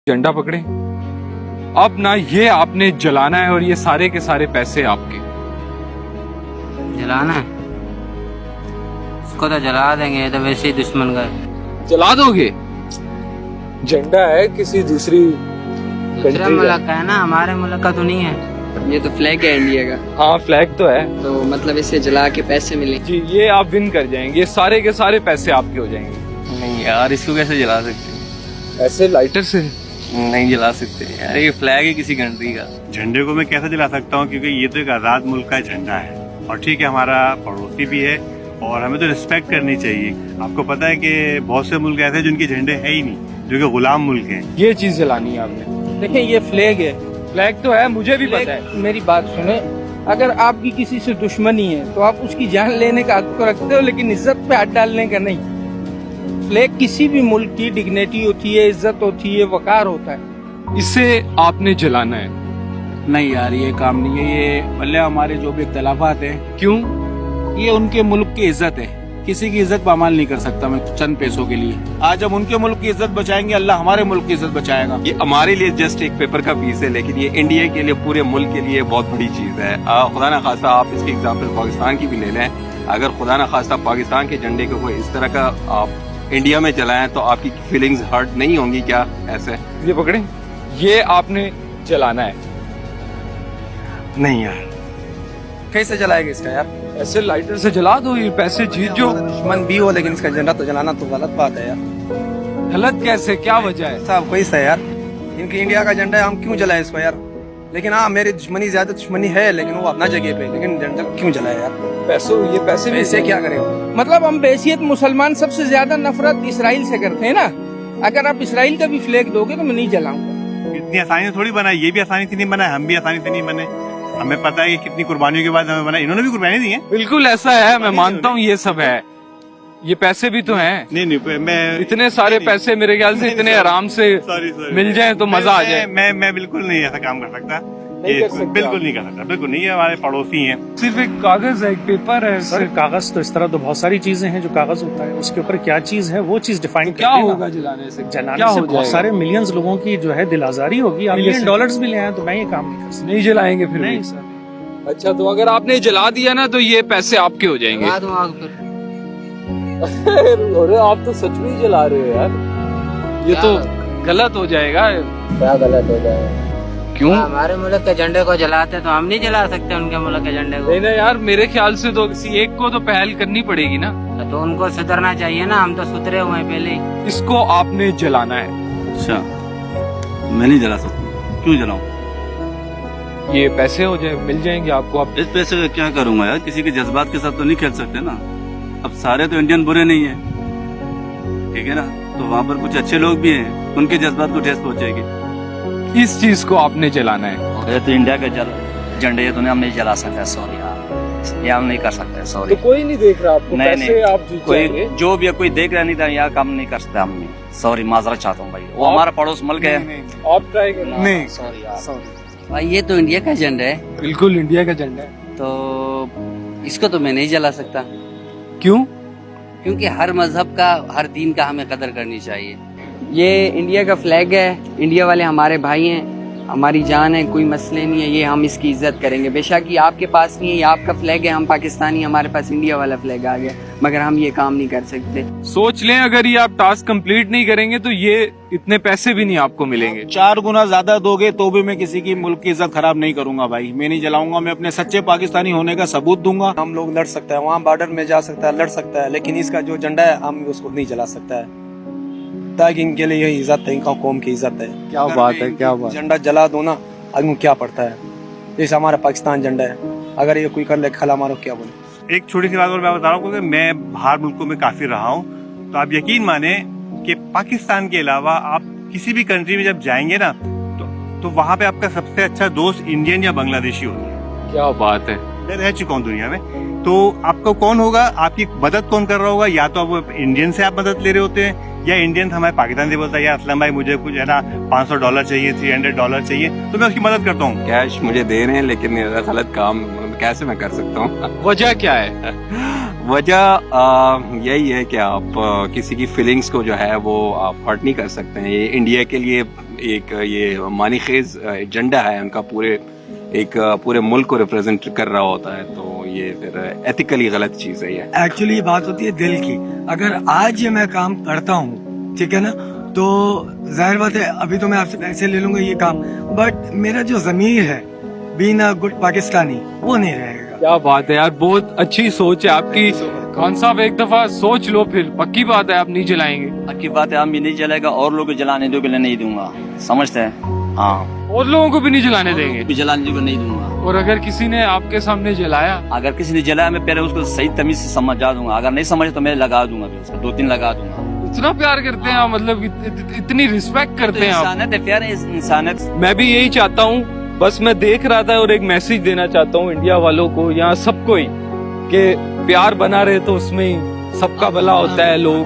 झंडा पकड़े। अब ना ये आपने जलाना है और ये सारे के सारे पैसे आपके। जलाना है इसको तो जला देंगे, ये तो वैसे ही दुश्मन का है। जला दोगे? झंडा है किसी दूसरी दूसरे मुल्क का है ना, हमारे मुल्क का तो नहीं है। ये तो फ्लैग है इंडिया का, हाँ फ्लैग तो है, तो मतलब इसे जला के पैसे मिले जी। ये आप विन कर जाएंगे, सारे के सारे पैसे आपके हो जाएंगे। नहीं यार, इसको कैसे जला सकते? ऐसे लाइटर से नहीं जला सकते यार, ये फ्लैग है किसी कंट्री का। झंडे को मैं कैसे जला सकता हूँ, क्योंकि ये तो एक आज़ाद मुल्क का झंडा है और ठीक है हमारा पड़ोसी भी है और हमें तो रिस्पेक्ट करनी चाहिए। आपको पता है कि बहुत से मुल्क ऐसे हैं जिनके झंडे है ही नहीं, जो कि गुलाम मुल्क हैं। ये चीज जलानी है आपने। देखिए ये फ्लैग है, फ्लैग तो है, मुझे भी पता है। मेरी बात सुने, अगर आपकी किसी से दुश्मनी है तो आप उसकी जान लेने का हक तो रखते हो, लेकिन इज्जत पे हाथ डालने का नहीं। फ्लैग किसी भी मुल्क की डिग्निटी होती है, इज्जत होती है, वकार होता है। इसे आपने जलाना है। नहीं यार, ये काम नहीं है। ये भले हमारे जो भी इख्तलाफात हैं, क्यों? ये उनके मुल्क की इज्जत है, किसी की इज्जत पामाल नहीं कर सकता मैं चंद पैसों के लिए। आज हम उनके मुल्क की इज्जत बचाएंगे, अल्लाह हमारे मुल्क की इज्जत बचाएगा। ये हमारे लिए जस्ट एक पेपर का पीस है, लेकिन ये इंडिया के लिए, पूरे मुल्क के लिए बहुत बड़ी चीज है। खुदा न खास्ता आप इसकी एग्जाम्पल पाकिस्तान की भी ले लें, अगर खुदा न खास्ता पाकिस्तान के झंडे को कोई इस तरह का आप इंडिया में चलाएं तो आपकी फीलिंग्स हर्ट नहीं होंगी क्या? ऐसे ये पकड़े, ये आपने जलाना है। नहीं यार, कैसे जलाएगा इसका यार? ऐसे लाइटर से जला दो, ये पैसे जीत जो। दुश्मन भी हो लेकिन इसका झंडा तो जलाना तो गलत बात है यार। गलत कैसे, क्या वजह है? साहब कैसा है यार, इनकी इंडिया का झंडा है, हम क्यों जलाए इसको यार? लेकिन हाँ, मेरी दुश्मनी ज्यादा दुश्मनी है, लेकिन वो अपना जगह पे, लेकिन झंडा क्यों जलाए यार? ये पैसे भी ऐसे क्या करें? मतलब हम बेहसियत मुसलमान सबसे ज्यादा नफरत इसराइल से करते हैं ना। अगर आप इसराइल का भी फ्लैग दोगे तो मैं नहीं जलाऊंगा। इतनी आसानी से थोड़ी बना, ये भी आसानी से नहीं बना, हम भी आसानी से नहीं बने। हमें पता है कि कितनी कुर्बानियों के बाद हमें बना, इन्होंने भी कुर्बानी दी है। बिल्कुल ऐसा है, मैं मानता हूँ ये सब है, ये पैसे भी तो हैं। नहीं, मैं इतने सारे पैसे मेरे ख्याल से इतने आराम से मिल जाए तो मजा आ जाए। मैं बिल्कुल नहीं ऐसा काम कर सकता, नहीं कर सकते बिल्कुल नहीं कर सकता, बिल्कुल नहीं। ये हमारे पड़ोसी हैं। सिर्फ एक कागज है, एक पेपर है। सर कागज तो इस तरह तो बहुत सारी चीजें हैं जो कागज होता है, उसके ऊपर क्या चीज है वो चीज डिफाइन क्या होगा जलाने से? जलाने से बहुत सारे मिलियंस लोगों की जो है दिल आजारी होगी। आप $1 मिलियन भी ले आए तो मैं ये काम नहीं कर सकता। नहीं जलाएंगे फिर? नहीं सर। अच्छा, तो अगर आपने जला दिया ना तो ये पैसे आपके हो जाएंगे। जला दूं आग फिर। अरे आप तो सच में ही जला रहे हो यार, ये तो गलत हो जाएगा। क्या गलत हो जाएगा? क्यों? हमारे मुल्क के झंडे को जलाते तो हम नहीं जला सकते उनके मुल्क के झंडे को। नहीं ना यार, मेरे ख्याल से तो किसी एक को तो पहल करनी पड़ेगी ना। तो उनको सुधरना चाहिए ना, हम तो सुधरे हुए हैं पहले ही। इसको आपने जलाना है। अच्छा, मैं नहीं जला सकता, क्यों जलाऊं? ये पैसे हो जाए, मिल जाएंगे आपको। आप इस पैसे का क्या करूंगा यार? किसी के जज्बात के साथ तो नहीं खेल सकते ना। अब सारे तो इंडियन बुरे नहीं है, ठीक है ना? तो वहाँ पर कुछ अच्छे लोग भी हैं, उनके जज्बात को ठेस पहुंचेगी। इस चीज को आपने जलाना है। ये तो इंडिया का झंडे ये तो हम नहीं जला सकते, सॉरी यार, ये हम नहीं कर सकते, सॉरी। तो कोई नहीं देख रहा आपको, नहीं, पैसे नहीं, आप जीत कोई जाएंगे। जो भी है, कोई देख रहा नहीं था, यहाँ काम नहीं कर सकते हम नहीं। सॉरी, माजरत चाहता हूँ भाई, वो हमारा पड़ोस मुल्क है। आप ट्राई करना। नहीं, सॉरी यार, सॉरी भाई ये तो इंडिया का झंडा है। बिल्कुल इंडिया का झंडा है। तो इसको तो मैं नहीं जला सकता। क्यों? क्योंकि हर मजहब का, हर दीन का हमें कदर करनी चाहिए। ये इंडिया का फ्लैग है, इंडिया वाले हमारे भाई हैं, हमारी जान है, कोई मसले नहीं है, ये हम इसकी इज्जत करेंगे। बेशक ये आपके पास नहीं है, ये आपका फ्लैग है, हम पाकिस्तानी, हमारे पास इंडिया वाला फ्लैग आ गया, मगर हम ये काम नहीं कर सकते। सोच लें, अगर ये आप टास्क कंप्लीट नहीं करेंगे तो ये इतने पैसे भी नहीं आपको मिलेंगे। 4 गुना ज्यादा दोगे तो भी मैं किसी की मुल्क की इज्जत खराब नहीं करूंगा भाई। मैं नहीं जलाऊंगा, मैं अपने सच्चे पाकिस्तानी होने का सबूत दूंगा। हम लोग लड़ सकते हैं, वहाँ बॉर्डर में जा सकता है, लड़ सकता है, लेकिन इसका जो झंडा है हम उसको नहीं जला सकता है, ताकि इनके लिए यही इज्जत है, इनका कौम की इज्जत है। क्या बात है, क्या बात। झंडा जला दो ना, आगे क्या पड़ता है? जैसे हमारा पाकिस्तान झंडा है, अगर ये कोई कर ले खला मारो, क्या बोले? एक छोटी सी बात और मैं बता रहा हूँ, क्योंकि मैं बाहर मुल्कों में काफी रहा हूँ, तो आप यकीन माने कि पाकिस्तान के अलावा आप किसी भी कंट्री में जब जाएंगे ना, तो वहाँ पे आपका सबसे अच्छा दोस्त इंडियन या बांग्लादेशी होता है। क्या बात है। मैं रह चुका हूँ दुनिया में, तो आपको कौन होगा, आपकी मदद कौन कर रहा होगा? या तो आप इंडियन से आप मदद ले रहे होते हैं, या इंडियन हमारे पाकिस्तान से बोलता है, यार असलम भाई मुझे कुछ है ना $500 चाहिए, $300 चाहिए, तो मैं उसकी मदद करता हूँ। कैश मुझे दे रहे हैं, लेकिन गलत काम कैसे मैं कर सकता हूँ। वजह क्या है? वजह यही है कि आप किसी की फीलिंग्स को जो है वो आप हर्ट नहीं कर सकते हैं। ये इंडिया के लिए एक ये मानीखेज एजेंडा है उनका, पूरे मुल्क को रिप्रेजेंट कर रहा होता है, तो ये फिर एथिकली गलत चीज़ है ये। एक्चुअली ये बात होती है दिल की। अगर आज ये मैं काम करता हूँ, ठीक है ना, तो जाहिर बात है अभी तो मैं आपसे पैसे ले लूंगा ये काम, बट मेरा जो ज़मीर है बीइंग अ गुड पाकिस्तानी वो नहीं रहेगा। क्या बात है यार, बहुत अच्छी सोच है आपकी। खान साहब एक दफा सोच लो, फिर पक्की बात है आप नहीं जलाएंगे। पक्की बात है, हम भी नहीं जलाएगा और लोगों को जलाने दो के लिए नहीं दूंगा, समझते हैं? हाँ, और लोगों को भी नहीं जलाने देंगे? भी जलाने को नहीं दूंगा। और अगर किसी ने आपके सामने जलाया? अगर किसी ने जलाया मैं पहले उसको सही तमीज से समझा दूंगा, अगर नहीं समझे तो मैं लगा दूंगा, फिर उसको 2-3 लगा दूंगा। इतना प्यार करते हैं आप, मतलब इतनी रिस्पेक्ट करते हैं आप। इंसानियत है, प्यार है इंसानियत। मैं भी यही चाहता हूँ, बस मैं देख रहा था और एक मैसेज देना चाहता हूँ इंडिया वालों को, यहाँ सबको ही, कि प्यार बना रहे तो उसमें ही सबका भला होता है। लोग